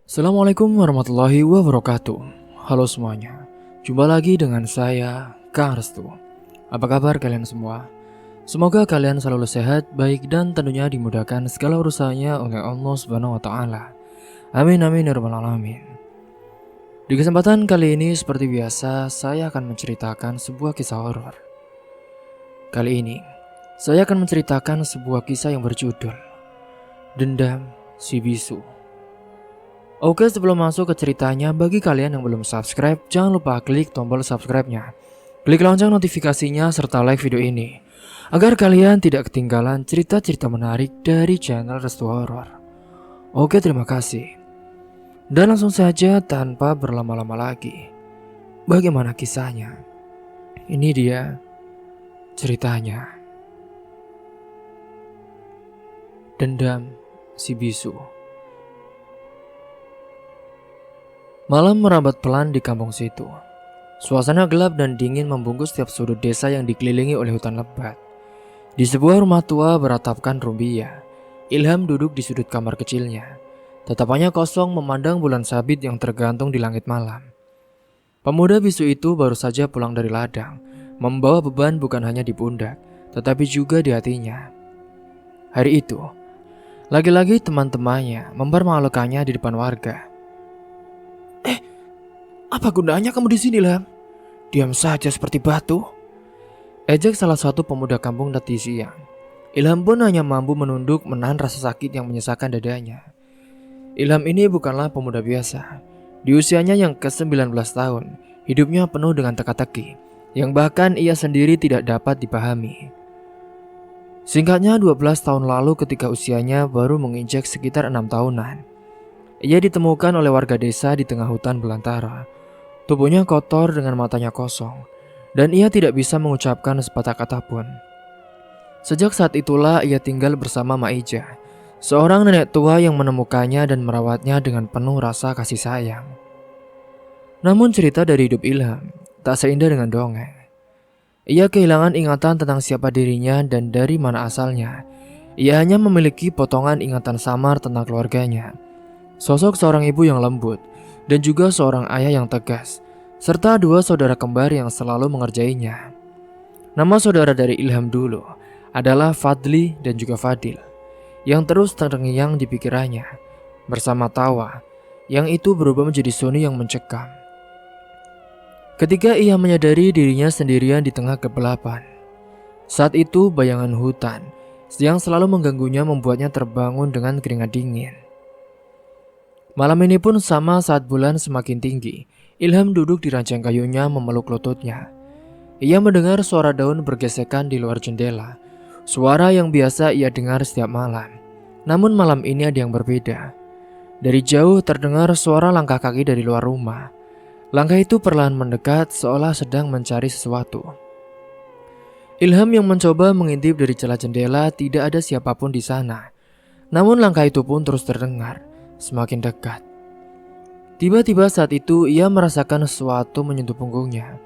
Assalamualaikum warahmatullahi wabarakatuh. Halo semuanya, jumpa lagi dengan saya, Kang Restu. Apa kabar kalian semua? Semoga kalian selalu sehat, baik dan tentunya dimudahkan segala urusannya oleh Allah Subhanahu wa taala. Amin amin ya rabbal alamin. Di kesempatan kali ini seperti biasa, saya akan menceritakan sebuah kisah horor. Kali ini, saya akan menceritakan sebuah kisah yang berjudul Dendam Si Bisu. Oke, sebelum masuk ke ceritanya, bagi kalian yang belum subscribe, jangan lupa klik tombol subscribe-nya. Klik lonceng notifikasinya serta like video ini, agar kalian tidak ketinggalan cerita-cerita menarik dari channel Restu Horor. Oke, terima kasih. Dan langsung saja tanpa berlama-lama lagi. Bagaimana kisahnya? Ini dia ceritanya. Dendam Si Bisu. Malam merambat pelan di kampung situ. Suasana gelap dan dingin membungkus setiap sudut desa yang dikelilingi oleh hutan lebat. Di sebuah rumah tua beratapkan rumbia, Ilham duduk di sudut kamar kecilnya. Tatapannya kosong memandang bulan sabit yang tergantung di langit malam. Pemuda bisu itu baru saja pulang dari ladang, membawa beban bukan hanya di pundak, tetapi juga di hatinya. Hari itu, lagi-lagi teman-temannya mempermalukannya di depan warga. Apa gunanya kamu di sini, Lam? Diam saja seperti batu. Ejek salah satu pemuda kampung tadi siang. Ilham pun hanya mampu menunduk menahan rasa sakit yang menyesakkan dadanya. Ilham ini bukanlah pemuda biasa. Di usianya yang ke-19 tahun, hidupnya penuh dengan teka-teki, yang bahkan ia sendiri tidak dapat dipahami. Singkatnya 12 tahun lalu ketika usianya baru menginjak sekitar 6 tahunan, ia ditemukan oleh warga desa di tengah hutan belantara. Tubuhnya kotor dengan matanya kosong, dan ia tidak bisa mengucapkan sepatah kata pun. Sejak saat itulah ia tinggal bersama Mak Ija, seorang nenek tua yang menemukannya dan merawatnya dengan penuh rasa kasih sayang. Namun cerita dari hidup Ilham tak seindah dengan dongeng. Ia kehilangan ingatan tentang siapa dirinya dan dari mana asalnya. Ia hanya memiliki potongan ingatan samar tentang keluarganya. Sosok seorang ibu yang lembut, dan juga seorang ayah yang tegas, serta dua saudara kembar yang selalu mengerjainya. Nama saudara dari Ilham dulu adalah Fadli dan juga Fadil, yang terus terngiang di pikirannya, bersama tawa, yang itu berubah menjadi sunyi yang mencekam. Ketika ia menyadari dirinya sendirian di tengah kegelapan, saat itu bayangan hutan yang selalu mengganggunya membuatnya terbangun dengan keringat dingin. Malam ini pun sama saat bulan semakin tinggi, Ilham duduk di ranjang kayunya memeluk lututnya. Ia mendengar suara daun bergesekan di luar jendela, suara yang biasa ia dengar setiap malam. Namun malam ini ada yang berbeda. Dari jauh terdengar suara langkah kaki dari luar rumah. Langkah itu perlahan mendekat seolah sedang mencari sesuatu. Ilham yang mencoba mengintip dari celah jendela tidak ada siapapun di sana. Namun langkah itu pun terus terdengar, semakin dekat. Tiba-tiba saat itu ia merasakan sesuatu menyentuh punggungnya.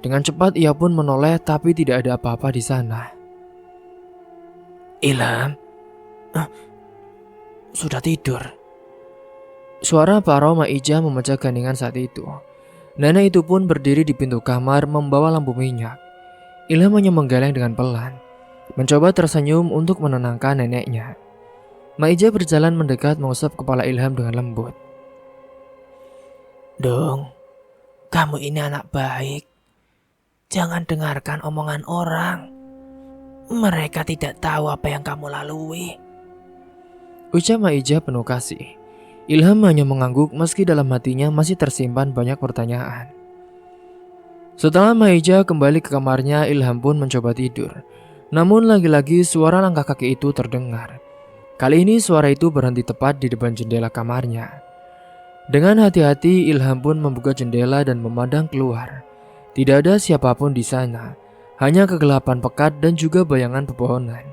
Dengan cepat ia pun menoleh tapi tidak ada apa-apa di sana. Ilham, sudah tidur. Suara Pak Mak Ija memecah keheningan saat itu. Nenek itu pun berdiri di pintu kamar membawa lampu minyak. Ilham hanya menggeleng dengan pelan, mencoba tersenyum untuk menenangkan neneknya. Mak Ija berjalan mendekat mengusap kepala Ilham dengan lembut. Dong, kamu ini anak baik. Jangan dengarkan omongan orang. Mereka tidak tahu apa yang kamu lalui. Ucap Mak Ija penuh kasih. Ilham hanya mengangguk meski dalam hatinya masih tersimpan banyak pertanyaan. Setelah Mak Ija kembali ke kamarnya, Ilham pun mencoba tidur. Namun lagi-lagi suara langkah kaki itu terdengar. Kali ini suara itu berhenti tepat di depan jendela kamarnya. Dengan hati-hati Ilham pun membuka jendela dan memandang keluar. Tidak ada siapapun di sana, hanya kegelapan pekat dan juga bayangan pepohonan.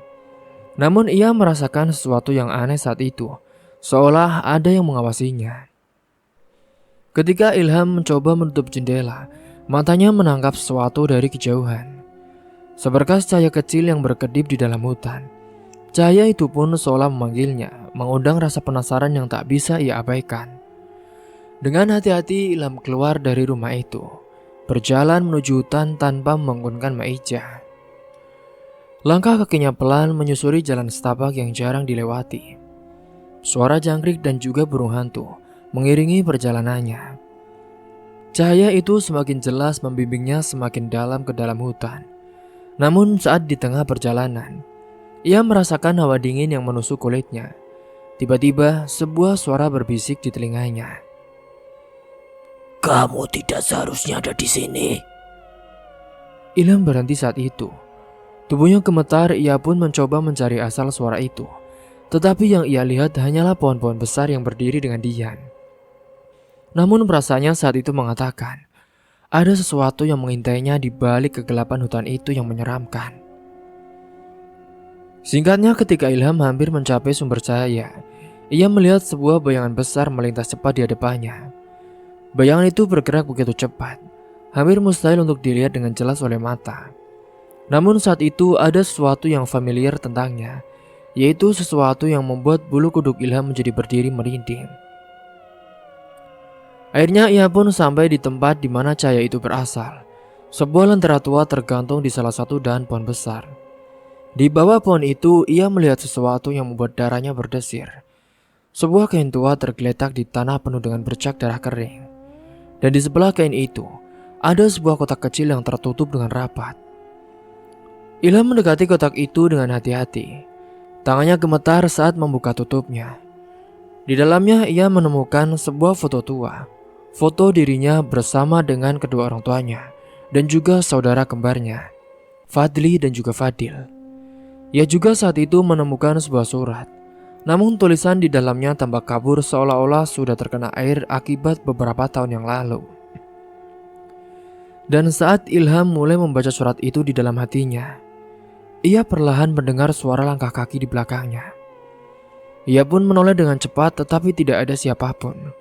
Namun ia merasakan sesuatu yang aneh saat itu, seolah ada yang mengawasinya. Ketika Ilham mencoba menutup jendela, matanya menangkap sesuatu dari kejauhan. Seberkas cahaya kecil yang berkedip di dalam hutan. Cahaya itu pun seolah memanggilnya, mengundang rasa penasaran yang tak bisa ia abaikan. Dengan hati-hati Ilham keluar dari rumah itu, berjalan menuju hutan tanpa menggunakan meja. Langkah kakinya pelan menyusuri jalan setapak yang jarang dilewati. Suara jangkrik dan juga burung hantu mengiringi perjalanannya. Cahaya itu semakin jelas membimbingnya semakin dalam ke dalam hutan. Namun saat di tengah perjalanan, ia merasakan hawa dingin yang menusuk kulitnya. Tiba-tiba sebuah suara berbisik di telinganya. "Kamu tidak seharusnya ada di sini." Ilham berhenti saat itu. Tubuhnya gemetar, ia pun mencoba mencari asal suara itu. Tetapi yang ia lihat hanyalah pohon-pohon besar yang berdiri dengan diam. Namun perasaannya saat itu mengatakan, ada sesuatu yang mengintainya di balik kegelapan hutan itu yang menyeramkan. Singkatnya, ketika Ilham hampir mencapai sumber cahaya, ia melihat sebuah bayangan besar melintas cepat di hadapannya. Bayangan itu bergerak begitu cepat, hampir mustahil untuk dilihat dengan jelas oleh mata. Namun saat itu ada sesuatu yang familiar tentangnya, yaitu sesuatu yang membuat bulu kuduk Ilham menjadi berdiri merinding. Akhirnya ia pun sampai di tempat di mana cahaya itu berasal. Sebuah lentera tua tergantung di salah satu dahan pohon besar. Di bawah pohon itu ia melihat sesuatu yang membuat darahnya berdesir. Sebuah kain tua tergeletak di tanah penuh dengan bercak darah kering. Dan di sebelah kain itu, ada sebuah kotak kecil yang tertutup dengan rapat. Ilham mendekati kotak itu dengan hati-hati. Tangannya gemetar saat membuka tutupnya. Di dalamnya ia menemukan sebuah foto tua. Foto dirinya bersama dengan kedua orang tuanya dan juga saudara kembarnya, Fadli dan juga Fadil. Ia juga saat itu menemukan sebuah surat. Namun tulisan di dalamnya tampak kabur seolah-olah sudah terkena air akibat beberapa tahun yang lalu. Dan saat Ilham mulai membaca surat itu di dalam hatinya, ia perlahan mendengar suara langkah kaki di belakangnya. Ia pun menoleh dengan cepat tetapi tidak ada siapapun.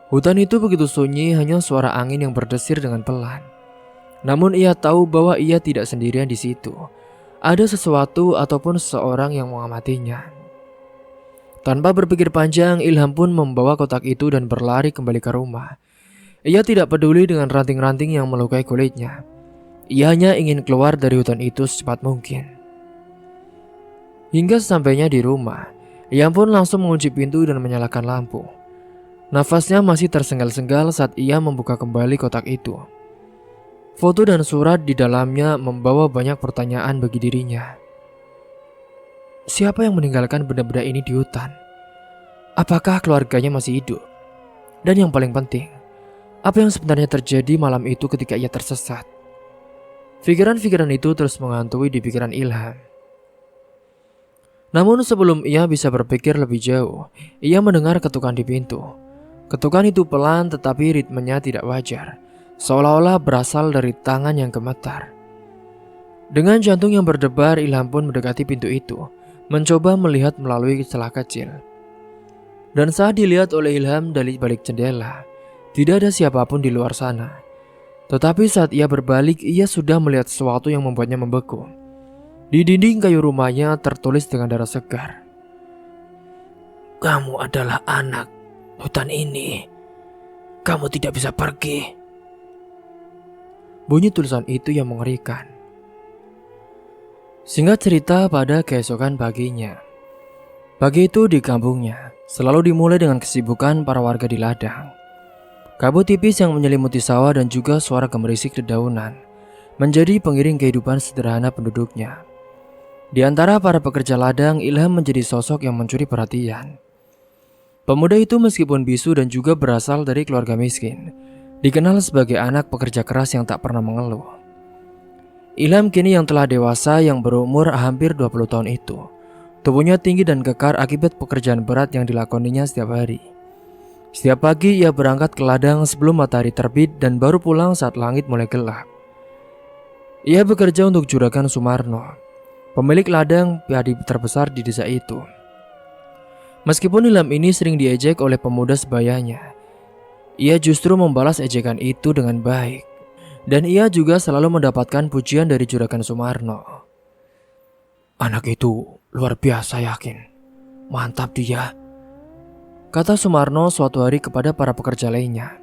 Hutan itu begitu sunyi, hanya suara angin yang berdesir dengan pelan. Namun ia tahu bahwa ia tidak sendirian di situ. Ada sesuatu ataupun seseorang yang mengamatinya. Tanpa berpikir panjang, Ilham pun membawa kotak itu dan berlari kembali ke rumah. Ia tidak peduli dengan ranting-ranting yang melukai kulitnya. Ia hanya ingin keluar dari hutan itu secepat mungkin. Hingga sesampainya di rumah, ia pun langsung mengunci pintu dan menyalakan lampu. Nafasnya masih tersengal-sengal saat ia membuka kembali kotak itu. Foto dan surat di dalamnya membawa banyak pertanyaan bagi dirinya. Siapa yang meninggalkan benda-benda ini di hutan? Apakah keluarganya masih hidup? Dan yang paling penting, apa yang sebenarnya terjadi malam itu ketika ia tersesat? Pikiran-pikiran itu terus menghantui di pikiran Ilham. Namun sebelum ia bisa berpikir lebih jauh, ia mendengar ketukan di pintu. Ketukan itu pelan tetapi ritmenya tidak wajar, seolah-olah berasal dari tangan yang gemetar. Dengan jantung yang berdebar, Ilham pun mendekati pintu itu, mencoba melihat melalui celah kecil. Dan saat dilihat oleh Ilham dari balik jendela, tidak ada siapapun di luar sana. Tetapi saat ia berbalik, ia sudah melihat sesuatu yang membuatnya membeku. Di dinding kayu rumahnya tertulis dengan darah segar. "Kamu adalah anak hutan ini. Kamu tidak bisa pergi." Bunyi tulisan itu yang mengerikan. Singkat cerita, pada keesokan paginya, pagi itu di kampungnya selalu dimulai dengan kesibukan para warga di ladang. Kabut tipis yang menyelimuti sawah dan juga suara gemerisik dedaunan menjadi pengiring kehidupan sederhana penduduknya. Di antara para pekerja ladang, Ilham menjadi sosok yang mencuri perhatian. Pemuda itu meskipun bisu dan juga berasal dari keluarga miskin, dikenal sebagai anak pekerja keras yang tak pernah mengeluh. Ilham kini yang telah dewasa yang berumur hampir 20 tahun itu, tubuhnya tinggi dan kekar akibat pekerjaan berat yang dilakoninya setiap hari. Setiap pagi ia berangkat ke ladang sebelum matahari terbit dan baru pulang saat langit mulai gelap. Ia bekerja untuk Juragan Sumarno, pemilik ladang padi terbesar di desa itu. Meskipun Ilham ini sering diejek oleh pemuda sebayanya, ia justru membalas ejekan itu dengan baik. Dan ia juga selalu mendapatkan pujian dari Juragan Sumarno. "Anak itu luar biasa yakin. Mantap dia. kata Sumarno suatu hari kepada para pekerja lainnya.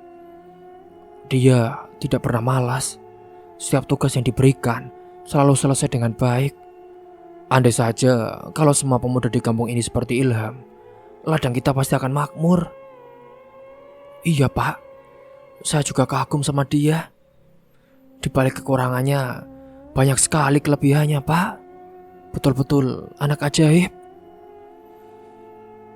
Dia tidak pernah malas. Setiap tugas yang diberikan selalu selesai dengan baik. Andai saja kalau semua pemuda di kampung ini seperti Ilham, ladang kita pasti akan makmur. Iya Pak, saya juga kagum sama dia. Di balik kekurangannya, banyak sekali kelebihannya Pak. Betul-betul anak ajaib.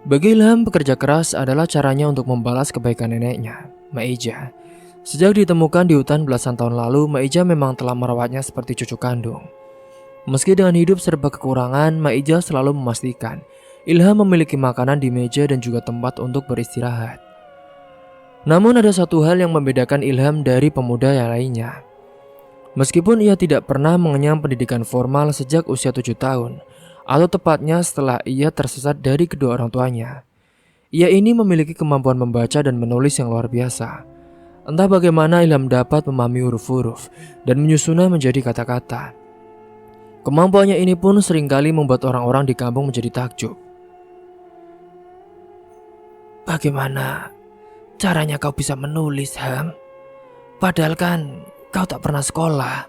Bagi Ilham, bekerja keras adalah caranya untuk membalas kebaikan neneknya, Maija. Sejak ditemukan di hutan belasan tahun lalu, Maija memang telah merawatnya seperti cucu kandung. Meski dengan hidup serba kekurangan, Maija selalu memastikan Ilham memiliki makanan di meja dan juga tempat untuk beristirahat. Namun ada satu hal yang membedakan Ilham dari pemuda yang lainnya. Meskipun ia tidak pernah mengenyam pendidikan formal sejak usia 7 tahun, atau tepatnya setelah ia tersesat dari kedua orang tuanya, ia ini memiliki kemampuan membaca dan menulis yang luar biasa. Entah bagaimana Ilham dapat memahami huruf-huruf dan menyusunnya menjadi kata-kata. Kemampuannya ini pun seringkali membuat orang-orang di kampung menjadi takjub. Bagaimana caranya kau bisa menulis, Ham? Padahal kan kau tak pernah sekolah.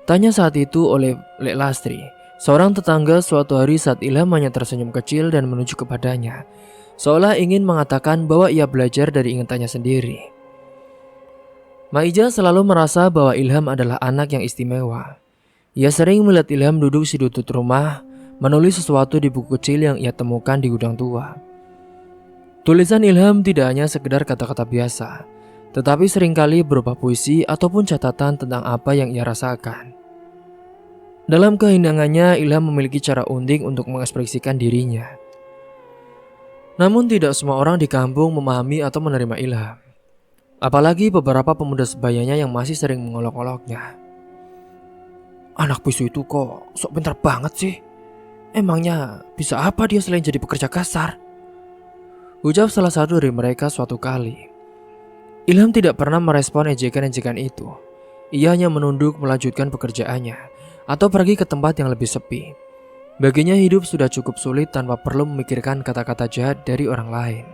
Tanya saat itu oleh Lek Lastri, seorang tetangga suatu hari saat Ilham hanya tersenyum kecil dan menuju kepadanya, seolah ingin mengatakan bahwa ia belajar dari ingatannya sendiri. Maija selalu merasa bahwa Ilham adalah anak yang istimewa. Ia sering melihat Ilham duduk di sudut rumah, menulis sesuatu di buku kecil yang ia temukan di gudang tua. Tulisan Ilham tidak hanya sekedar kata-kata biasa, tetapi seringkali berupa puisi ataupun catatan tentang apa yang ia rasakan. Dalam kehindangannya, Ilham memiliki cara unik untuk mengekspresikan dirinya. Namun tidak semua orang di kampung memahami atau menerima Ilham. Apalagi beberapa pemuda sebayanya yang masih sering mengolok-oloknya. Anak bisu itu kok sok pintar banget sih. Emangnya bisa apa dia selain jadi pekerja kasar? Ucap salah satu dari mereka suatu kali. Ilham tidak pernah merespon ejekan-ejekan itu. Ia hanya menunduk melanjutkan pekerjaannya atau pergi ke tempat yang lebih sepi. Baginya hidup sudah cukup sulit tanpa perlu memikirkan kata-kata jahat dari orang lain.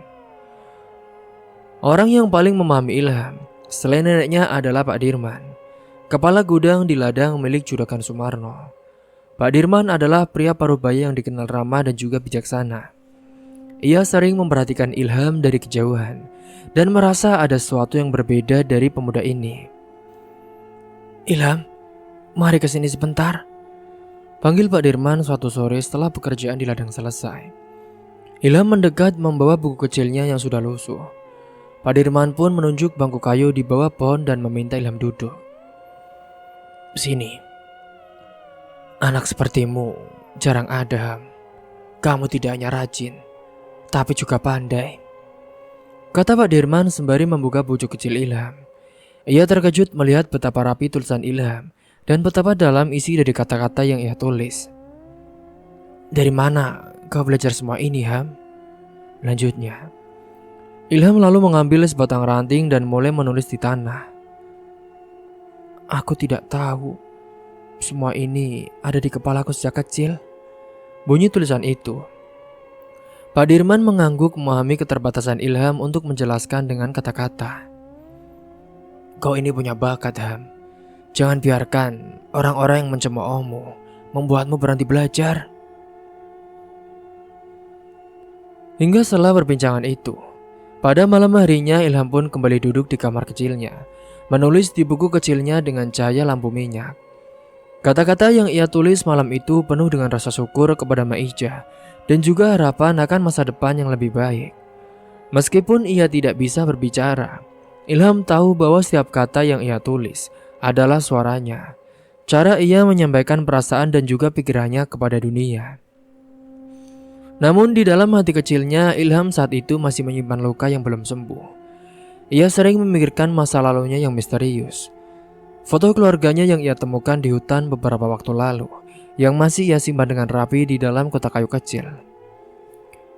Orang yang paling memahami Ilham selain neneknya adalah Pak Dirman, kepala gudang di ladang milik Juragan Sumarno. Pak Dirman adalah pria parubaya yang dikenal ramah dan juga bijaksana. Ia sering memperhatikan Ilham dari kejauhan dan merasa ada sesuatu yang berbeda dari pemuda ini. Ilham, mari kesini sebentar, panggil Pak Dirman suatu sore setelah pekerjaan di ladang selesai. Ilham mendekat membawa buku kecilnya yang sudah lusuh. Pak Dirman pun menunjuk bangku kayu di bawah pohon dan meminta Ilham duduk. Sini. Anak sepertimu jarang ada. Kamu tidak hanya rajin, tapi juga pandai, kata Pak Dirman sembari membuka buku kecil Ilham. Ia terkejut melihat betapa rapi tulisan Ilham dan betapa dalam isi dari kata-kata yang ia tulis. Dari mana kau belajar semua ini, Ham? Lanjutnya, Ilham lalu mengambil sebatang ranting dan mulai menulis di tanah. Aku tidak tahu. Semua ini ada di kepalaku sejak kecil, bunyi tulisan itu. Pak Dirman mengangguk memahami keterbatasan Ilham untuk menjelaskan dengan kata-kata. Kau ini punya bakat, Ham. Jangan biarkan orang-orang yang mencemoohmu membuatmu berhenti belajar. Hingga setelah perbincangan itu, pada malam harinya Ilham pun kembali duduk di kamar kecilnya, menulis di buku kecilnya dengan cahaya lampu minyak. Kata-kata yang ia tulis malam itu penuh dengan rasa syukur kepada Maija dan juga harapan akan masa depan yang lebih baik. Meskipun ia tidak bisa berbicara, Ilham tahu bahwa setiap kata yang ia tulis adalah suaranya, cara ia menyampaikan perasaan dan juga pikirannya kepada dunia. Namun di dalam hati kecilnya, Ilham saat itu masih menyimpan luka yang belum sembuh. Ia sering memikirkan masa lalunya yang misterius. Foto keluarganya yang ia temukan di hutan beberapa waktu lalu, yang masih ia simpan dengan rapi di dalam kotak kayu kecil.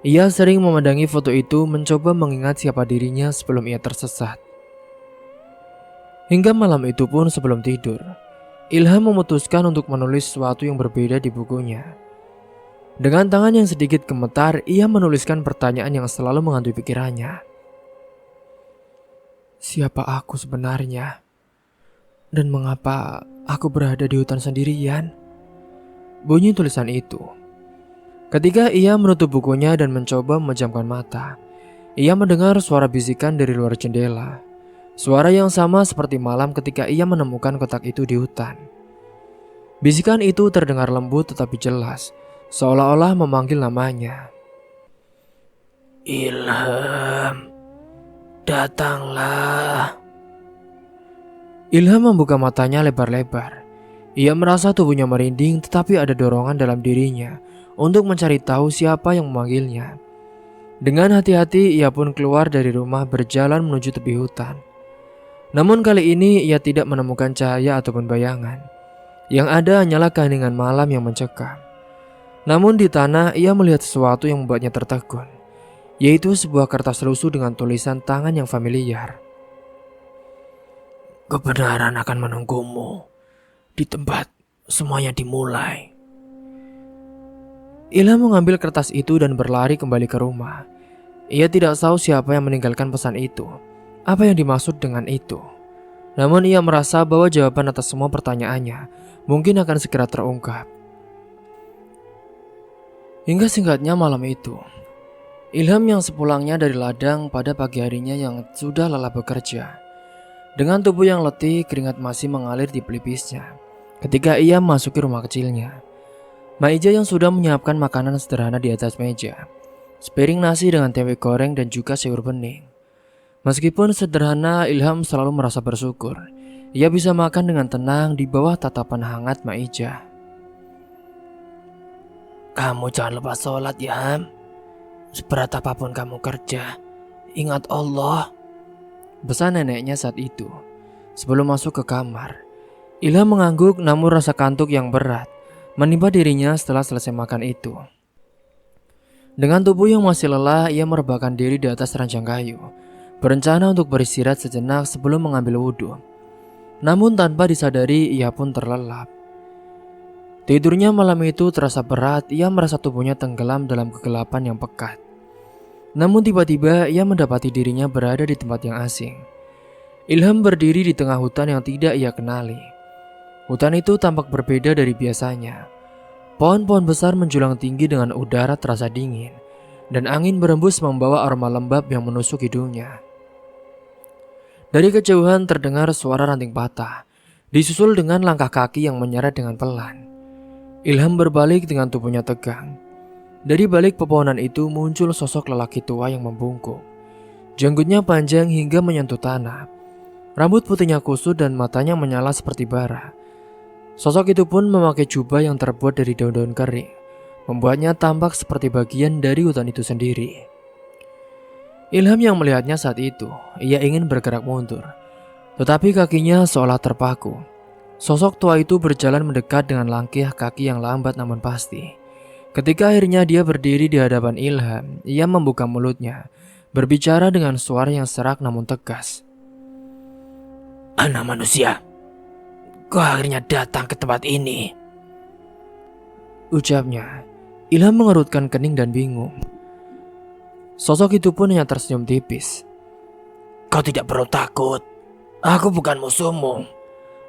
Ia sering memandangi foto itu mencoba mengingat siapa dirinya sebelum ia tersesat. Hingga malam itu pun sebelum tidur, Ilham memutuskan untuk menulis sesuatu yang berbeda di bukunya. Dengan tangan yang sedikit gemetar, ia menuliskan pertanyaan yang selalu menghantui pikirannya. Siapa aku sebenarnya? Dan mengapa aku berada di hutan sendirian? Bunyi tulisan itu. Ketika ia menutup bukunya dan mencoba memejamkan mata, ia mendengar suara bisikan dari luar jendela. Suara yang sama seperti malam ketika ia menemukan kotak itu di hutan. Bisikan itu terdengar lembut tetapi jelas, seolah-olah memanggil namanya. Ilham, datanglah. Ilham membuka matanya lebar-lebar. Ia merasa tubuhnya merinding tetapi ada dorongan dalam dirinya untuk mencari tahu siapa yang memanggilnya. Dengan hati-hati ia pun keluar dari rumah berjalan menuju tepi hutan. Namun kali ini ia tidak menemukan cahaya ataupun bayangan. Yang ada hanyalah keheningan malam yang mencekam. Namun di tanah ia melihat sesuatu yang membuatnya tertegun, yaitu sebuah kertas lusuh dengan tulisan tangan yang familiar. Kebenaran akan menunggumu di tempat semuanya dimulai. Ilham mengambil kertas itu dan berlari kembali ke rumah. Ia tidak tahu siapa yang meninggalkan pesan itu, apa yang dimaksud dengan itu. Namun ia merasa bahwa jawaban atas semua pertanyaannya mungkin akan segera terungkap. Hingga singkatnya malam itu, Ilham yang sepulangnya dari ladang pada pagi harinya yang sudah lelah bekerja. Dengan tubuh yang letih, keringat masih mengalir di pelipisnya. Ketika ia memasuki rumah kecilnya, Maija yang sudah menyiapkan makanan sederhana di atas meja. Sepiring nasi dengan tempe goreng dan juga sayur bening. Meskipun sederhana, Ilham selalu merasa bersyukur. Ia bisa makan dengan tenang di bawah tatapan hangat Maija. Kamu jangan lupa sholat ya, Ham. Seberat apapun kamu kerja, ingat Allah. Pesan neneknya saat itu. Sebelum masuk ke kamar, Ilham mengangguk namun rasa kantuk yang berat menimpa dirinya setelah selesai makan itu. Dengan tubuh yang masih lelah, ia merebahkan diri di atas ranjang kayu, berencana untuk beristirahat sejenak sebelum mengambil wudhu. Namun tanpa disadari ia pun terlelap. Tidurnya malam itu terasa berat, ia merasa tubuhnya tenggelam dalam kegelapan yang pekat. Namun tiba-tiba ia mendapati dirinya berada di tempat yang asing. Ilham berdiri di tengah hutan yang tidak ia kenali. Hutan itu tampak berbeda dari biasanya. Pohon-pohon besar menjulang tinggi dengan udara terasa dingin, dan angin berembus membawa aroma lembab yang menusuk hidungnya. Dari kejauhan terdengar suara ranting patah, disusul dengan langkah kaki yang menyeret dengan pelan. Ilham berbalik dengan tubuhnya tegang. Dari balik pepohonan itu muncul sosok lelaki tua yang membungkuk. Janggutnya panjang hingga menyentuh tanah. Rambut putihnya kusut dan matanya menyala seperti bara. Sosok itu pun memakai jubah yang terbuat dari daun-daun kering, membuatnya tampak seperti bagian dari hutan itu sendiri. Ilham yang melihatnya saat itu, ia ingin bergerak mundur, tetapi kakinya seolah terpaku. Sosok tua itu berjalan mendekat dengan langkah kaki yang lambat namun pasti. Ketika akhirnya dia berdiri di hadapan Ilham, ia membuka mulutnya, berbicara dengan suara yang serak namun tegas. Anak manusia, kau akhirnya datang ke tempat ini, ucapnya. Ilham mengerutkan kening dan bingung. Sosok itu pun hanya tersenyum tipis. Kau tidak perlu takut. Aku bukan musuhmu.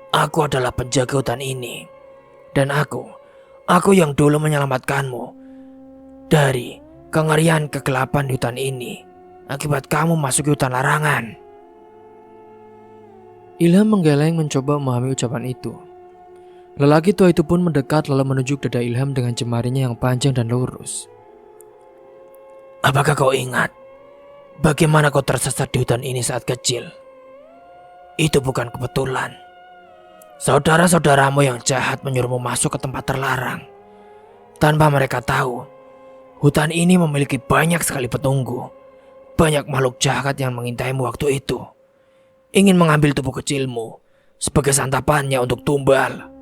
Aku adalah penjaga hutan ini. Dan aku yang dulu menyelamatkanmu dari kengerian kegelapan di hutan ini akibat kamu masuk ke hutan larangan. Ilham menggeleng mencoba memahami ucapan itu. Lelaki tua itu pun mendekat lalu menunjuk dada Ilham dengan jemarinya yang panjang dan lurus. Apakah kau ingat bagaimana kau tersesat di hutan ini saat kecil? Itu bukan kebetulan. Saudara-saudaramu yang jahat menyuruhmu masuk ke tempat terlarang. Tanpa mereka tahu, hutan ini memiliki banyak sekali petunggu. Banyak makhluk jahat yang mengintaimu waktu itu. Ingin mengambil tubuh kecilmu sebagai santapannya untuk tumbal.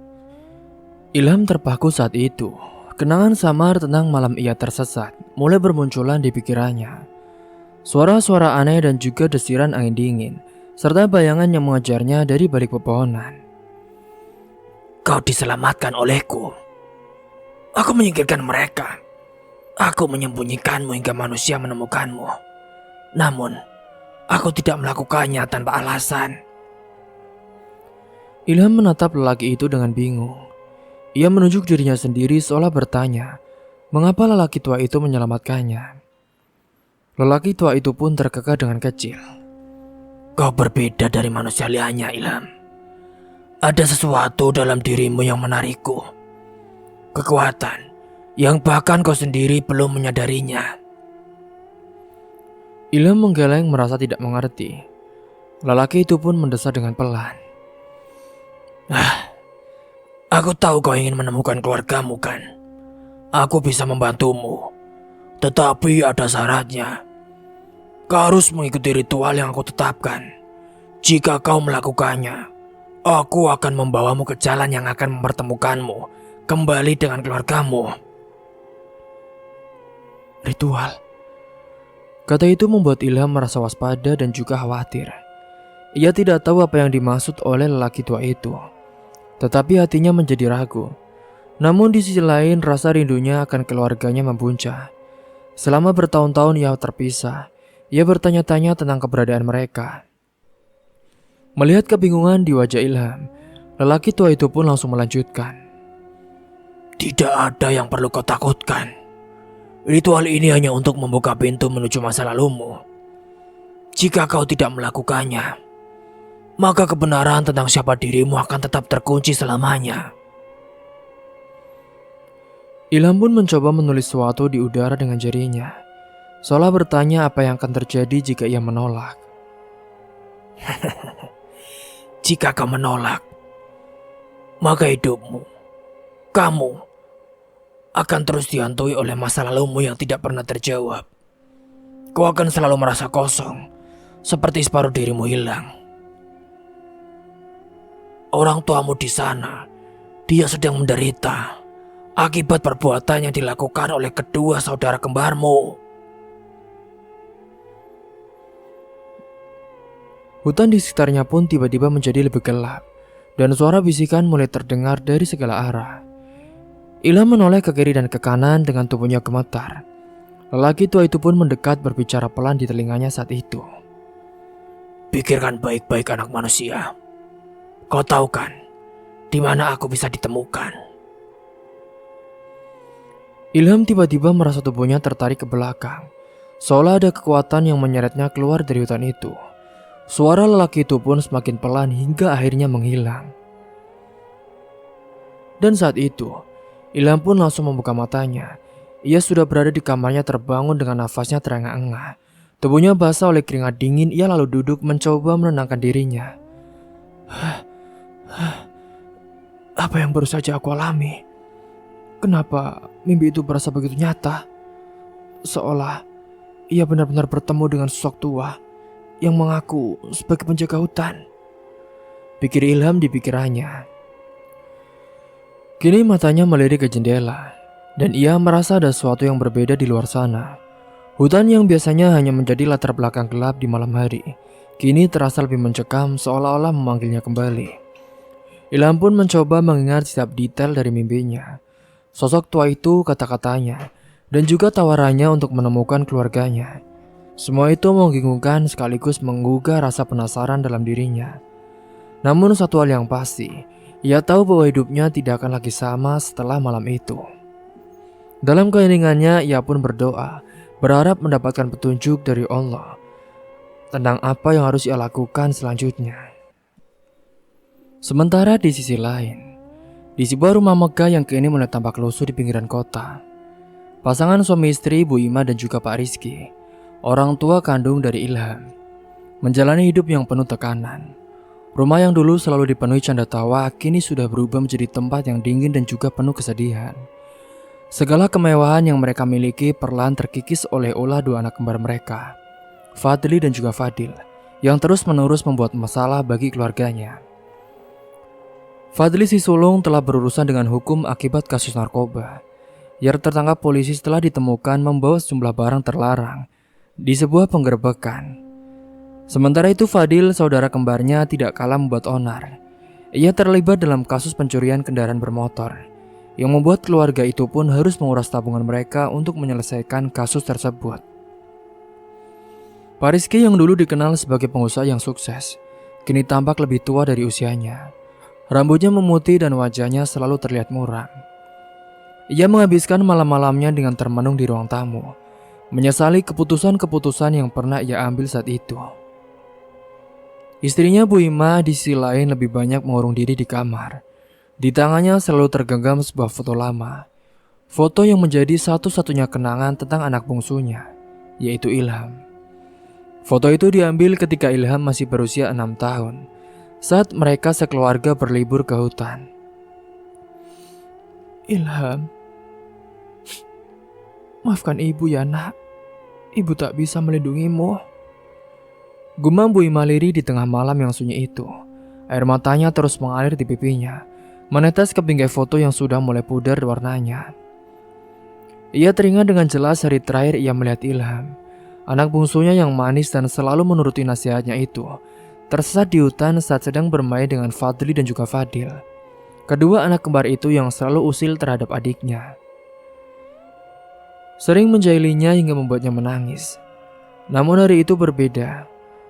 Ilham terpaku saat itu. Kenangan samar tentang malam ia tersesat mulai bermunculan di pikirannya. Suara-suara aneh dan juga desiran angin dingin, serta bayangan yang mengejarnya dari balik pepohonan. Kau diselamatkan olehku. Aku menyingkirkan mereka Aku menyembunyikanmu hingga manusia menemukanmu. Namun, aku tidak melakukannya tanpa alasan. Ilham menatap lelaki itu dengan bingung. Ia menunjuk dirinya sendiri seolah bertanya, mengapa lelaki tua itu menyelamatkannya. Lelaki tua itu pun terkekeh dengan kecil. Kau berbeda dari manusia lainnya, Ilham. Ada sesuatu dalam dirimu yang menarikku. Kekuatan yang bahkan kau sendiri belum menyadarinya. Ilham menggeleng merasa tidak mengerti. Lelaki itu pun mendesah dengan pelan. Aku tahu kau ingin menemukan keluargamu kan? Aku bisa membantumu. Tetapi ada syaratnya. Kau harus mengikuti ritual yang aku tetapkan. Jika kau melakukannya, aku akan membawamu ke jalan yang akan mempertemukanmu kembali dengan keluargamu. Ritual. Kata itu membuat Ilham merasa waspada dan juga khawatir. Ia tidak tahu apa yang dimaksud oleh lelaki tua itu. Tetapi hatinya menjadi ragu. Namun di sisi lain rasa rindunya akan keluarganya membuncah. Selama bertahun-tahun ia terpisah, ia bertanya-tanya tentang keberadaan mereka. Melihat kebingungan di wajah Ilham, lelaki tua itu pun langsung melanjutkan. Tidak ada yang perlu kau takutkan. Ritual ini hanya untuk membuka pintu menuju masa lalumu. Jika kau tidak melakukannya, maka kebenaran tentang siapa dirimu akan tetap terkunci selamanya. Ilham pun mencoba menulis sesuatu di udara dengan jarinya, seolah bertanya apa yang akan terjadi jika ia menolak. Jika kau menolak, maka hidupmu, kamu, akan terus dihantui oleh masa lalumu yang tidak pernah terjawab. Kau akan selalu merasa kosong, seperti separuh dirimu hilang. Orang tuamu di sana, dia sedang menderita akibat perbuatan yang dilakukan oleh kedua saudara kembarmu. Hutan di sekitarnya pun tiba-tiba menjadi lebih gelap, dan suara bisikan mulai terdengar dari segala arah. Ilham menoleh ke kiri dan ke kanan dengan tubuhnya gemetar. Lelaki tua itu pun mendekat berbicara pelan di telinganya saat itu. Pikirkan baik-baik anak manusia. Kau tahu kan, di mana aku bisa ditemukan? Ilham tiba-tiba merasa tubuhnya tertarik ke belakang, seolah ada kekuatan yang menyeretnya keluar dari hutan itu. Suara lelaki itu pun semakin pelan hingga akhirnya menghilang. Dan saat itu, Ilham pun langsung membuka matanya. Ia sudah berada di kamarnya terbangun dengan nafasnya terengah-engah. Tubuhnya basah oleh keringat dingin, ia lalu duduk mencoba menenangkan dirinya. Apa yang baru saja aku alami? Kenapa mimpi itu berasa begitu nyata? Seolah ia benar-benar bertemu dengan sosok tua yang mengaku sebagai penjaga hutan. Pikir Ilham di pikirannya. Kini matanya melirik ke jendela, dan ia merasa ada sesuatu yang berbeda di luar sana. Hutan yang biasanya hanya menjadi latar belakang gelap di malam hari, kini terasa lebih mencekam seolah-olah memanggilnya kembali. Ilham pun mencoba mengingat setiap detail dari mimpinya. Sosok tua itu, kata-katanya, dan juga tawarannya untuk menemukan keluarganya. Semua itu membingungkan sekaligus menggugah rasa penasaran dalam dirinya. Namun satu hal yang pasti, ia tahu bahwa hidupnya tidak akan lagi sama setelah malam itu. Dalam keheningannya, ia pun berdoa, berharap mendapatkan petunjuk dari Allah tentang apa yang harus ia lakukan selanjutnya. Sementara di sisi lain, di sebuah rumah megah yang kini mulai tampak lusuh di pinggiran kota, pasangan suami istri Bu Ima dan juga Pak Rizky, orang tua kandung dari Ilham, menjalani hidup yang penuh tekanan. Rumah yang dulu selalu dipenuhi canda tawa kini sudah berubah menjadi tempat yang dingin dan juga penuh kesedihan. Segala kemewahan yang mereka miliki perlahan terkikis oleh ulah dua anak kembar mereka, Fadli dan juga Fadil, yang terus-menerus membuat masalah bagi keluarganya. Fadli si sulung telah berurusan dengan hukum akibat kasus narkoba. Ia tertangkap polisi setelah ditemukan membawa sejumlah barang terlarang di sebuah penggerebekan. Sementara itu Fadil, saudara kembarnya, tidak kalah membuat onar. Ia terlibat dalam kasus pencurian kendaraan bermotor. yang membuat keluarga itu pun harus menguras tabungan mereka untuk menyelesaikan kasus tersebut. Pak Rizky yang dulu dikenal sebagai pengusaha yang sukses, kini tampak lebih tua dari usianya. Rambutnya memutih dan wajahnya selalu terlihat muram. Ia menghabiskan malam-malamnya dengan termenung di ruang tamu, menyesali keputusan-keputusan yang pernah ia ambil saat itu. Istrinya Bu Ima di sisi lain lebih banyak mengurung diri di kamar. Di tangannya selalu tergenggam sebuah foto lama. Foto yang menjadi satu-satunya kenangan tentang anak bungsunya, yaitu Ilham. Foto itu diambil ketika Ilham masih berusia 6 tahun, saat mereka sekeluarga berlibur ke hutan. Ilham, maafkan ibu ya nak, ibu tak bisa melindungimu. Gumam Bu Ima lirih di tengah malam yang sunyi itu. Air matanya terus mengalir di pipinya, menetes ke bingkai foto yang sudah mulai pudar warnanya. Ia teringat dengan jelas hari terakhir ia melihat Ilham, anak bungsunya yang manis dan selalu menuruti nasihatnya itu, tersesat di hutan saat sedang bermain dengan Fadli dan juga Fadil, kedua anak kembar itu yang selalu usil terhadap adiknya. Sering menjahilinya hingga membuatnya menangis. Namun hari itu berbeda.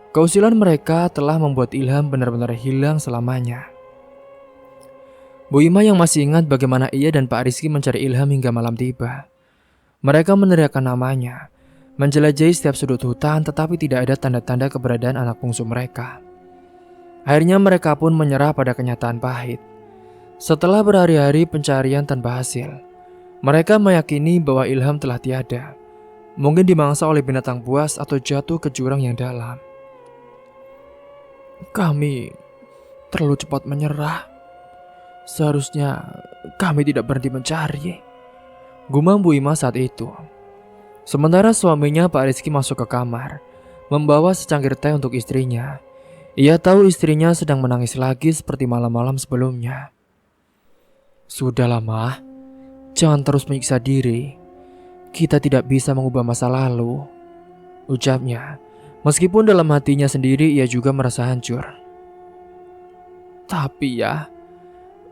Keusilan mereka telah membuat Ilham benar-benar hilang selamanya. Bu Ima yang masih ingat bagaimana ia dan Pak Rizky mencari Ilham hingga malam tiba. Mereka meneriakkan namanya, menjelajahi setiap sudut hutan, tetapi tidak ada tanda-tanda keberadaan anak bungsu mereka. Akhirnya mereka pun menyerah pada kenyataan pahit. Setelah berhari-hari pencarian tanpa hasil, mereka meyakini bahwa Ilham telah tiada. Mungkin dimangsa oleh binatang buas atau jatuh ke jurang yang dalam. Kami terlalu cepat menyerah. Seharusnya kami tidak berhenti mencari, gumam Bu Ima saat itu. Sementara suaminya Pak Rizky masuk ke kamar, membawa secangkir teh untuk istrinya. Ia tahu istrinya sedang menangis lagi seperti malam-malam sebelumnya. Sudahlah Mah, jangan terus menyiksa diri. Kita tidak bisa mengubah masa lalu, ucapnya. Meskipun dalam hatinya sendiri ia juga merasa hancur. Tapi ya,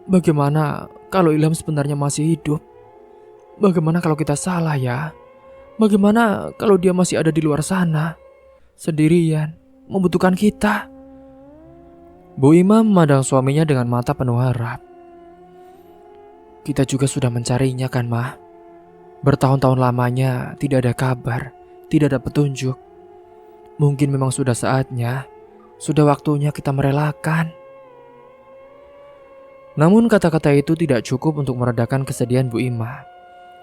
bagaimana kalau Ilham sebenarnya masih hidup? Bagaimana kalau kita salah ya? Bagaimana kalau dia masih ada di luar sana, sendirian, membutuhkan kita? Bu Ima memandang suaminya dengan mata penuh harap. Kita juga sudah mencarinya kan, Mah? Bertahun-tahun lamanya tidak ada kabar, tidak ada petunjuk. Mungkin memang sudah saatnya, sudah waktunya kita merelakan. Namun kata-kata itu tidak cukup untuk meredakan kesedihan Bu Ima.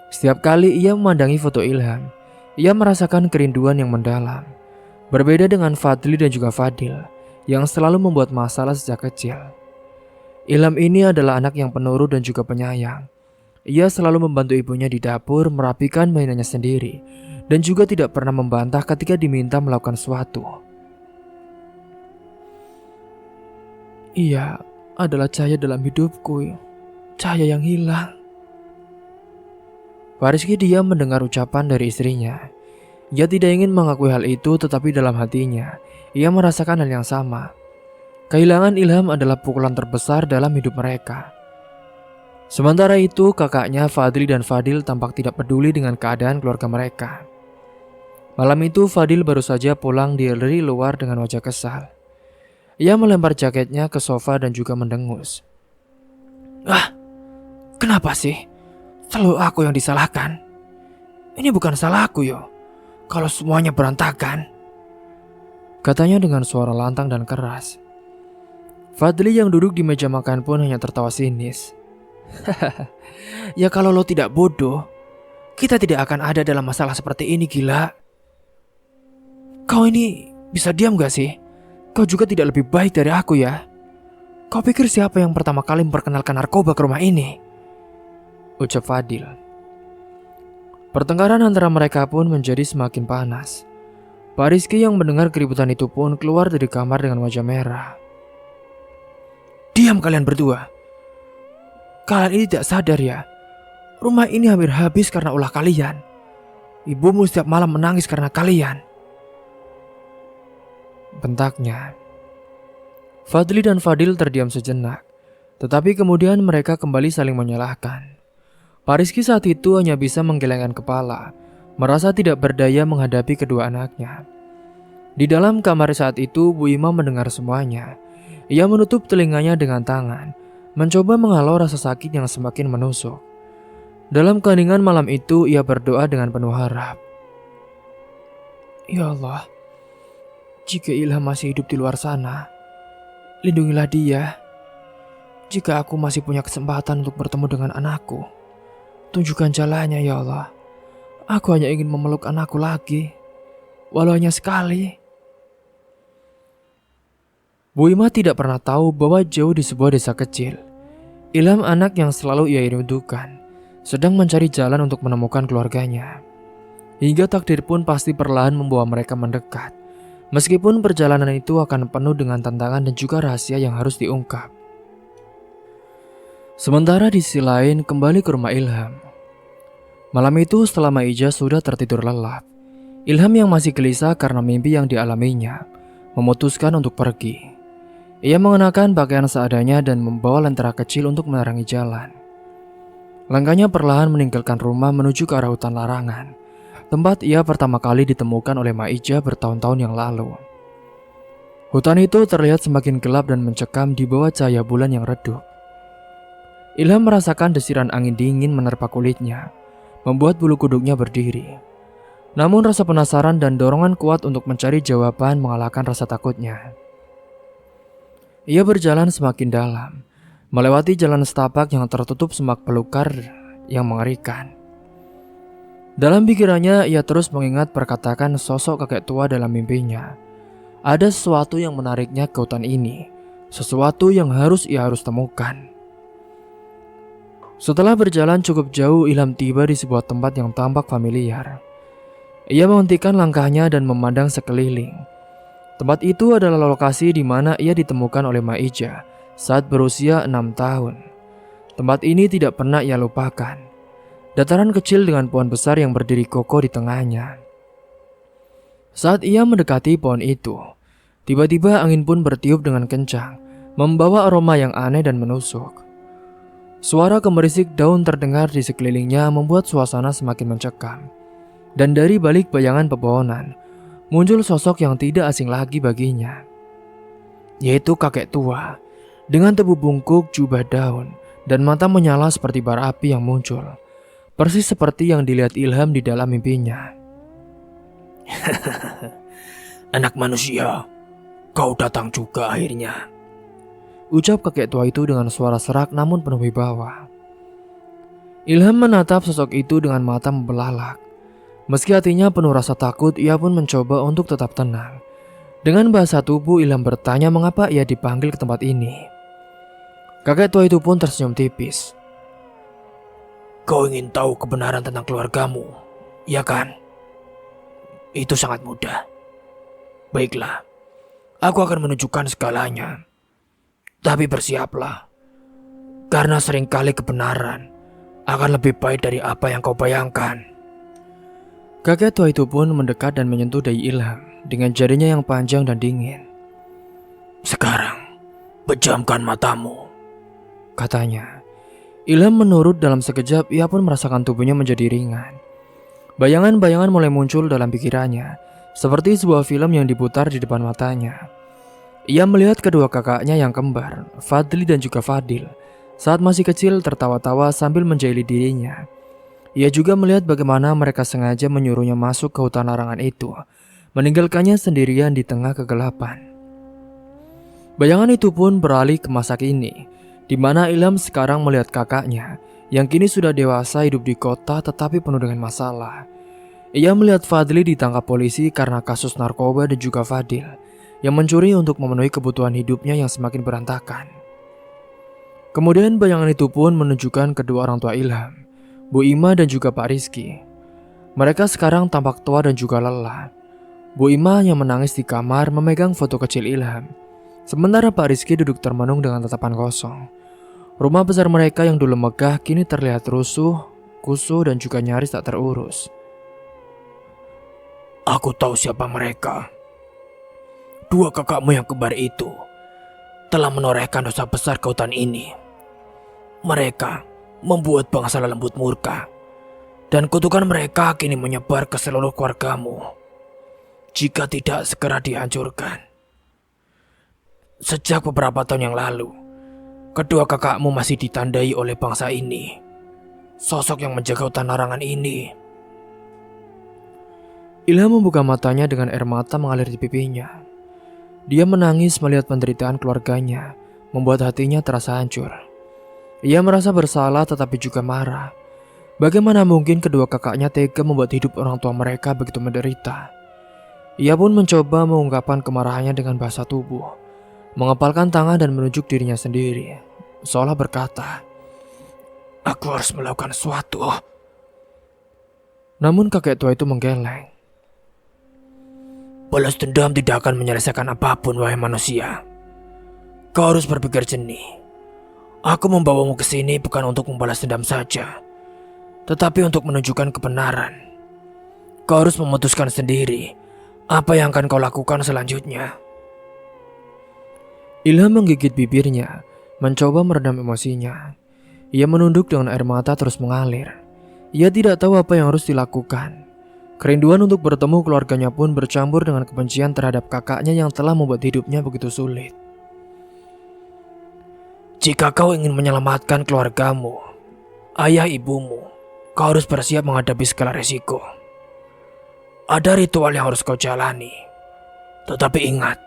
Setiap kali ia memandangi foto Ilham, ia merasakan kerinduan yang mendalam. Berbeda dengan Fadli dan juga Fadil, yang selalu membuat masalah sejak kecil. Ilham ini adalah anak yang penurut dan juga penyayang. Ia selalu membantu ibunya di dapur, merapikan mainannya sendiri, dan juga tidak pernah membantah ketika diminta melakukan sesuatu. Ia adalah cahaya dalam hidupku, cahaya yang hilang. Pak Rizky diam mendengar ucapan dari istrinya. Ia tidak ingin mengakui hal itu, tetapi dalam hatinya, ia merasakan hal yang sama. Kehilangan Ilham adalah pukulan terbesar dalam hidup mereka. Sementara itu, kakaknya Fadli dan Fadil tampak tidak peduli dengan keadaan keluarga mereka. Malam itu Fadil baru saja pulang dari luar dengan wajah kesal. Ia melempar jaketnya ke sofa dan juga mendengus. Kenapa sih? Selalu aku yang disalahkan. Ini bukan salahku yo, kalau semuanya berantakan, katanya dengan suara lantang dan keras. Fadli yang duduk di meja makan pun hanya tertawa sinis. Ya kalau lo tidak bodoh, kita tidak akan ada dalam masalah seperti ini, gila. Kau ini bisa diam gak sih? Kau juga tidak lebih baik dari aku ya. Kau pikir siapa yang pertama kali memperkenalkan narkoba ke rumah ini? Ucap Fadil. Pertengkaran antara mereka pun menjadi semakin panas. Pak Rizky yang mendengar keributan itu pun keluar dari kamar dengan wajah merah. Diam kalian berdua. Kalian ini tidak sadar ya. Rumah ini hampir habis karena ulah kalian. Ibumu setiap malam menangis karena kalian, bentaknya. Fadli dan Fadil terdiam sejenak, tetapi kemudian mereka kembali saling menyalahkan. Pak Rizky saat itu hanya bisa menggelengkan kepala, merasa tidak berdaya menghadapi kedua anaknya. Di dalam kamar saat itu, Bu Ima mendengar semuanya. Ia menutup telinganya dengan tangan, mencoba menghalau rasa sakit yang semakin menusuk. Dalam keheningan malam itu, ia berdoa dengan penuh harap. Ya Allah, jika Ilham masih hidup di luar sana, lindungilah dia. Jika aku masih punya kesempatan untuk bertemu dengan anakku, tunjukkan jalannya ya Allah. Aku hanya ingin memeluk anakku lagi, walau hanya sekali. Bu Ima tidak pernah tahu bahwa jauh di sebuah desa kecil, Ilham, anak yang selalu ia rindukan, sedang mencari jalan untuk menemukan keluarganya. Hingga takdir pun pasti perlahan membawa mereka mendekat, meskipun perjalanan itu akan penuh dengan tantangan dan juga rahasia yang harus diungkap. Sementara di sisi lain, kembali ke rumah Ilham. Malam itu setelah Maija sudah tertidur lelap, Ilham yang masih gelisah karena mimpi yang dialaminya, memutuskan untuk pergi. Ia mengenakan pakaian seadanya dan membawa lentera kecil untuk menerangi jalan. Langkahnya perlahan meninggalkan rumah menuju ke arah hutan larangan, tempat ia pertama kali ditemukan oleh Maija bertahun-tahun yang lalu. Hutan itu terlihat semakin gelap dan mencekam di bawah cahaya bulan yang redup. Ilham merasakan desiran angin dingin menerpa kulitnya, membuat bulu kuduknya berdiri. Namun rasa penasaran dan dorongan kuat untuk mencari jawaban mengalahkan rasa takutnya. Ia berjalan semakin dalam, melewati jalan setapak yang tertutup semak belukar yang mengerikan. Dalam pikirannya, ia terus mengingat perkataan sosok kakek tua dalam mimpinya. Ada sesuatu yang menariknya ke hutan ini, sesuatu yang ia harus temukan. Setelah berjalan cukup jauh, Ilham tiba di sebuah tempat yang tampak familiar. Ia menghentikan langkahnya dan memandang sekeliling. Tempat itu adalah lokasi di mana ia ditemukan oleh Maija saat berusia 6 tahun. Tempat ini tidak pernah ia lupakan. Dataran kecil dengan pohon besar yang berdiri kokoh di tengahnya. Saat ia mendekati pohon itu, tiba-tiba angin pun bertiup dengan kencang, membawa aroma yang aneh dan menusuk. Suara gemerisik daun terdengar di sekelilingnya membuat suasana semakin mencekam. Dan dari balik bayangan pepohonan, muncul sosok yang tidak asing lagi baginya, yaitu kakek tua dengan tubuh bungkuk, jubah daun, dan mata menyala seperti bara api yang muncul, persis seperti yang dilihat Ilham di dalam mimpinya. Anak manusia, kau datang juga akhirnya, ucap kakek tua itu dengan suara serak namun penuh wibawa. Ilham menatap sosok itu dengan mata membelalak. Meski hatinya penuh rasa takut, ia pun mencoba untuk tetap tenang. Dengan bahasa tubuh, Ilham bertanya mengapa ia dipanggil ke tempat ini. Kakek tua itu pun tersenyum tipis. Kau ingin tahu kebenaran tentang keluargamu, ya kan? Itu sangat mudah. Baiklah, aku akan menunjukkan segalanya. Tapi bersiaplah, karena seringkali kebenaran akan lebih baik dari apa yang kau bayangkan. Kakek tua itu pun mendekat dan menyentuh dahi Ilham dengan jarinya yang panjang dan dingin. Sekarang, pejamkan matamu, katanya. Ilham menurut dalam sekejap, ia pun merasakan tubuhnya menjadi ringan. Bayangan-bayangan mulai muncul dalam pikirannya, seperti sebuah film yang diputar di depan matanya. Ia melihat kedua kakaknya yang kembar, Fadli dan juga Fadil, saat masih kecil tertawa-tawa sambil menjahili dirinya. Ia juga melihat bagaimana mereka sengaja menyuruhnya masuk ke hutan larangan itu, meninggalkannya sendirian di tengah kegelapan. Bayangan itu pun beralih ke masa kini, di mana Ilham sekarang melihat kakaknya yang kini sudah dewasa hidup di kota tetapi penuh dengan masalah. Ia melihat Fadli ditangkap polisi karena kasus narkoba dan juga Fadil yang mencuri untuk memenuhi kebutuhan hidupnya yang semakin berantakan. Kemudian bayangan itu pun menunjukkan kedua orang tua Ilham, Bu Ima dan juga Pak Rizky. Mereka sekarang tampak tua dan juga lelah. Bu Ima yang menangis di kamar memegang foto kecil Ilham, sementara Pak Rizky duduk termenung dengan tatapan kosong. Rumah besar mereka yang dulu megah kini terlihat rusuh, kusuh dan juga nyaris tak terurus. Aku tahu siapa mereka. Dua kakakmu yang kembar itu telah menorehkan dosa besar ke hutan ini. Mereka membuat bangsa lembut murka, dan kutukan mereka kini menyebar ke seluruh keluargamu jika tidak segera dihancurkan. Sejak beberapa tahun yang lalu, kedua kakakmu masih ditandai oleh bangsa ini. Sosok yang menjaga hutan larangan ini. Ilham membuka matanya dengan air mata mengalir di pipinya. Dia menangis melihat penderitaan keluarganya, membuat hatinya terasa hancur. Ia merasa bersalah tetapi juga marah. Bagaimana mungkin kedua kakaknya tega membuat hidup orang tua mereka begitu menderita? Ia pun mencoba mengungkapkan kemarahannya dengan bahasa tubuh, mengepalkan tangan dan menunjuk dirinya sendiri, seolah berkata, Aku harus melakukan sesuatu. Namun kakek tua itu menggeleng. Balas dendam tidak akan menyelesaikan apapun, wahai manusia. Kau harus berpikir jernih. Aku membawamu ke sini bukan untuk membalas dendam saja, tetapi untuk menunjukkan kebenaran. Kau harus memutuskan sendiri apa yang akan kau lakukan selanjutnya. Ilham menggigit bibirnya, mencoba meredam emosinya. Ia menunduk dengan air mata terus mengalir. Ia tidak tahu apa yang harus dilakukan. Kerinduan untuk bertemu keluarganya pun bercampur dengan kebencian terhadap kakaknya yang telah membuat hidupnya begitu sulit. Jika kau ingin menyelamatkan keluargamu, ayah ibumu, kau harus bersiap menghadapi segala resiko. Ada ritual yang harus kau jalani. Tetapi ingat,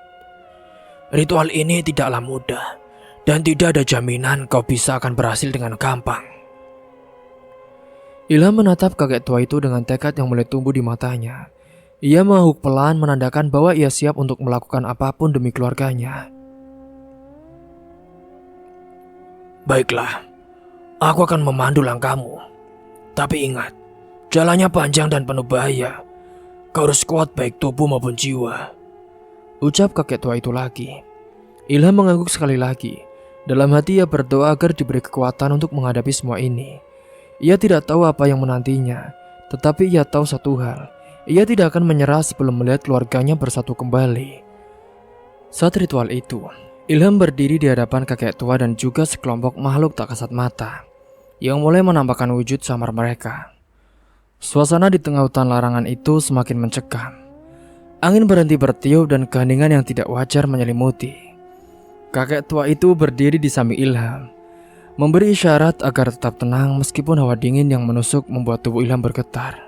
ritual ini tidaklah mudah. Dan tidak ada jaminan kau bisa akan berhasil dengan gampang. Ilham menatap kakek tua itu dengan tekad yang mulai tumbuh di matanya. Ia mengangguk pelan menandakan bahwa ia siap untuk melakukan apapun demi keluarganya. Baiklah, aku akan memandu langkahmu. Tapi ingat, jalannya panjang dan penuh bahaya. Kau harus kuat baik tubuh maupun jiwa. Ucap kakek tua itu lagi. Ilham mengangguk sekali lagi. Dalam hati ia berdoa agar diberi kekuatan untuk menghadapi semua ini. Ia tidak tahu apa yang menantinya, tetapi ia tahu satu hal. Ia tidak akan menyerah sebelum melihat keluarganya bersatu kembali. Saat ritual itu, Ilham berdiri di hadapan kakek tua dan juga sekelompok makhluk tak kasat mata yang mulai menampakkan wujud samar mereka. Suasana di tengah hutan larangan itu semakin mencekam. Angin berhenti bertiup dan keheningan yang tidak wajar menyelimuti. Kakek tua itu berdiri di samping Ilham, memberi isyarat agar tetap tenang meskipun hawa dingin yang menusuk membuat tubuh Ilham bergetar.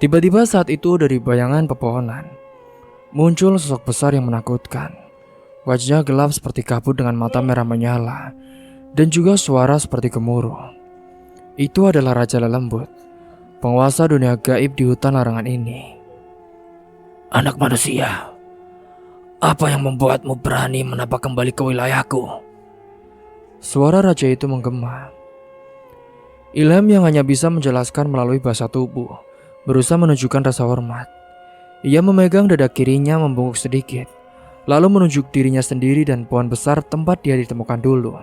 Tiba-tiba saat itu dari bayangan pepohonan, muncul sosok besar yang menakutkan. Wajahnya gelap seperti kabut dengan mata merah menyala, dan juga suara seperti gemuruh. Itu adalah Raja Lelembut, penguasa dunia gaib di hutan larangan ini. Anak manusia, apa yang membuatmu berani menapak kembali ke wilayahku? Suara raja itu menggema. Ilham yang hanya bisa menjelaskan melalui bahasa tubuh, berusaha menunjukkan rasa hormat. Ia memegang dada kirinya membungkuk sedikit, lalu menunjuk dirinya sendiri dan pohon besar tempat dia ditemukan dulu.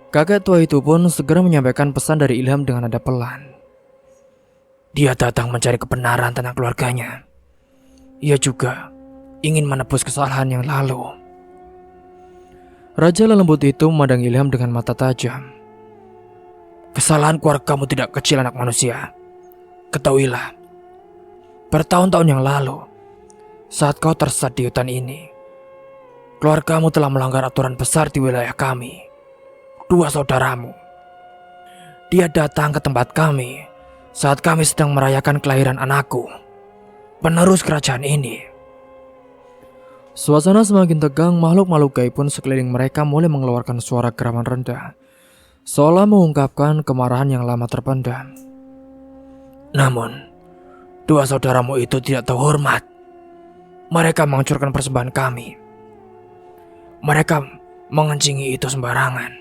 Kakek tua itu pun segera menyampaikan pesan dari Ilham dengan nada pelan. Dia datang mencari kebenaran tentang keluarganya. Ia juga ingin menebus kesalahan yang lalu. Raja Lelembut itu memandang Ilham dengan mata tajam. Kesalahan keluargamu tidak kecil, anak manusia. Ketahuilah, bertahun-tahun yang lalu, saat kau tersesat di hutan ini, keluargamu telah melanggar aturan besar di wilayah kami. Dua saudaramu. Dia datang ke tempat kami saat kami sedang merayakan kelahiran anakku, penerus kerajaan ini. Suasana semakin tegang, makhluk-makhluk gaib pun sekeliling mereka mulai mengeluarkan suara geraman rendah, seolah mengungkapkan kemarahan yang lama terpendam. Namun, dua saudaramu itu tidak tahu hormat. Mereka menghancurkan persembahan kami. Mereka mengencingi itu sembarangan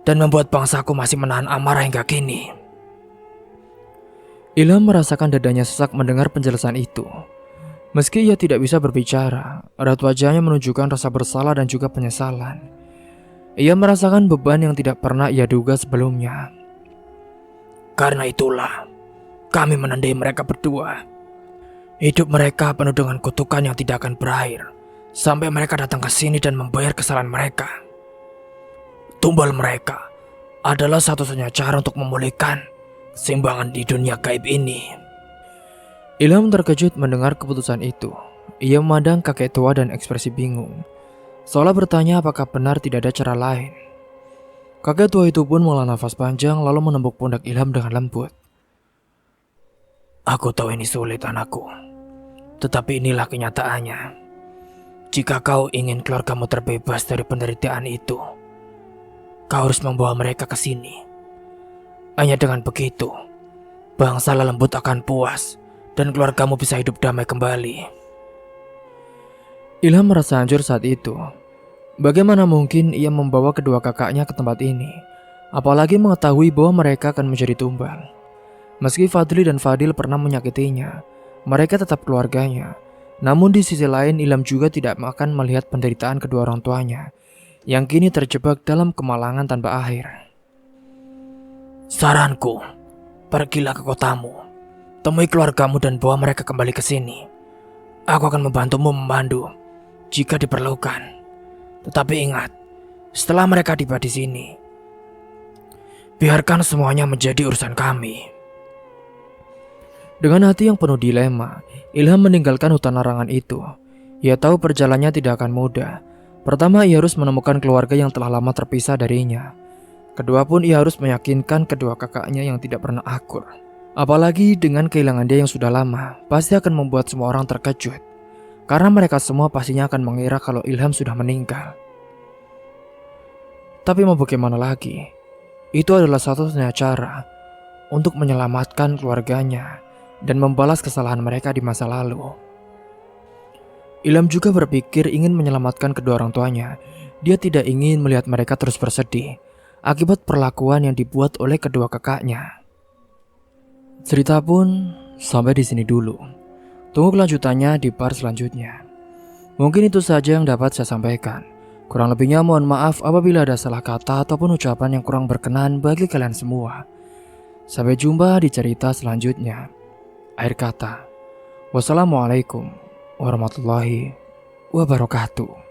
dan membuat bangsaku masih menahan amarah hingga kini. Ilham merasakan dadanya sesak mendengar penjelasan itu. Meski ia tidak bisa berbicara, raut wajahnya menunjukkan rasa bersalah dan juga penyesalan. Ia merasakan beban yang tidak pernah ia duga sebelumnya. Karena itulah, kami menandai mereka berdua. Hidup mereka penuh dengan kutukan yang tidak akan berakhir, sampai mereka datang ke sini dan membayar kesalahan mereka. Tumbal mereka adalah satu-satunya cara untuk memulihkan keseimbangan di dunia gaib ini. Ilham terkejut mendengar keputusan itu. Ia memandang kakek tua dan ekspresi bingung, seolah bertanya apakah benar tidak ada cara lain. Kakek tua itu pun menghela nafas panjang lalu menembuk pundak Ilham dengan lembut. Aku tahu ini sulit anakku, tetapi inilah kenyataannya. Jika kau ingin keluargamu terbebas dari penderitaan itu, kau harus membawa mereka ke sini. Hanya dengan begitu, bangsa lembut akan puas dan keluargamu bisa hidup damai kembali. Ilham merasa hancur saat itu. Bagaimana mungkin ia membawa kedua kakaknya ke tempat ini, apalagi mengetahui bahwa mereka akan menjadi tumbal. Meski Fadli dan Fadil pernah menyakitinya, mereka tetap keluarganya. Namun di sisi lain Ilham juga tidak akan melihat penderitaan kedua orang tuanya yang kini terjebak dalam kemalangan tanpa akhir. Saranku, pergilah ke kotamu, temui keluargamu dan bawa mereka kembali ke sini. Aku akan membantumu memandu jika diperlukan. Tetapi ingat, setelah mereka tiba di sini, biarkan semuanya menjadi urusan kami. Dengan hati yang penuh dilema, Ilham meninggalkan hutan larangan itu. Ia tahu perjalanannya tidak akan mudah. Pertama, ia harus menemukan keluarga yang telah lama terpisah darinya. Kedua pun ia harus meyakinkan kedua kakaknya yang tidak pernah akur. Apalagi dengan kehilangan dia yang sudah lama, pasti akan membuat semua orang terkejut. Karena mereka semua pastinya akan mengira kalau Ilham sudah meninggal. Tapi mau bagaimana lagi? Itu adalah satu-satunya cara untuk menyelamatkan keluarganya dan membalas kesalahan mereka di masa lalu. Ilham juga berpikir ingin menyelamatkan kedua orang tuanya. Dia tidak ingin melihat mereka terus bersedih akibat perlakuan yang dibuat oleh kedua kakaknya. Cerita pun sampai di sini dulu. Tunggu kelanjutannya di part selanjutnya. Mungkin itu saja yang dapat saya sampaikan. Kurang lebihnya mohon maaf apabila ada salah kata ataupun ucapan yang kurang berkenan bagi kalian semua. Sampai jumpa di cerita selanjutnya. Akhir kata, wassalamualaikum warahmatullahi wabarakatuh.